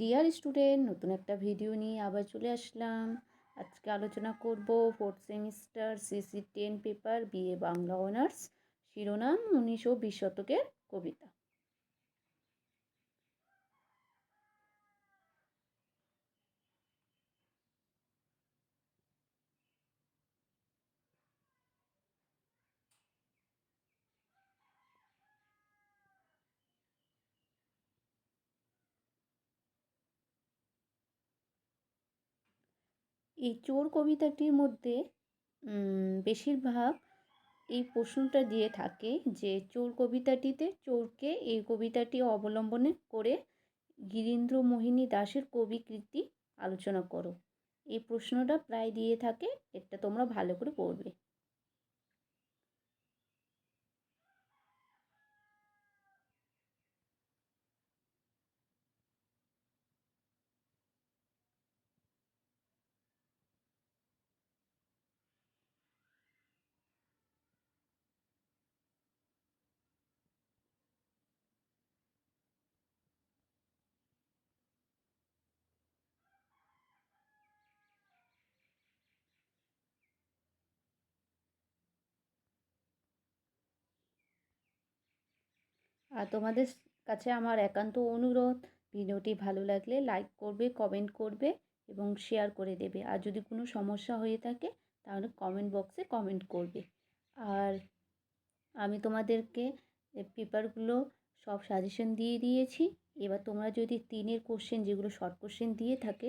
Dear student, নতুন একটা video নিয়ে আবার চলে আসলাম। আজকে আলোচনা করব 4th semester CC 10 paper BA Bangla honours, শিরোনাম 1920 শতকের কবিতা। এই চোর কবিতাটির মধ্যে বেশিরভাগ এই প্রশ্নটা দিয়ে থাকে যে চোর কবিতাটিতে চোরকে এই কবিতাটি অবলম্বনে করে গিরীন্দ্রমোহিনী দাশের কবিকৃতি আলোচনা করো। এই প্রশ্নটা প্রায় দিয়ে থাকে, এটা তোমরা ভালো করে পড়বে। আর তোমাদের কাছে আমার একান্ত অনুরোধ, ভিডিওটি ভালো লাগলে লাইক করবে, কমেন্ট করবে এবং শেয়ার করে দেবে। আর যদি কোনো সমস্যা হয়ে থাকে তাহলে কমেন্ট বক্সে কমেন্ট করবে। আর আমি তোমাদেরকে পেপারগুলো সব সাজেশন দিয়ে দিয়েছি। এবার তোমরা যদি 3-এর কোশ্চেন, যেগুলো শর্ট কোশ্চেন দিয়ে থাকে,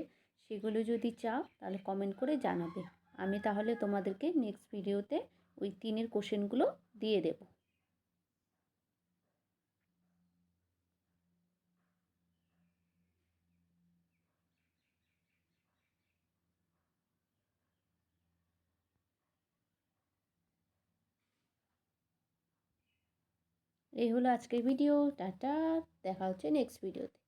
সেগুলো যদি চাও তাহলে কমেন্ট করে জানাবে। আমি তাহলে তোমাদেরকে নেক্সট ভিডিওতে ওই 3-এর কোশ্চেনগুলো দিয়ে দেবো। এই হলো আজকের ভিডিও। টাটা, দেখা হচ্ছে নেক্সট ভিডিওতে।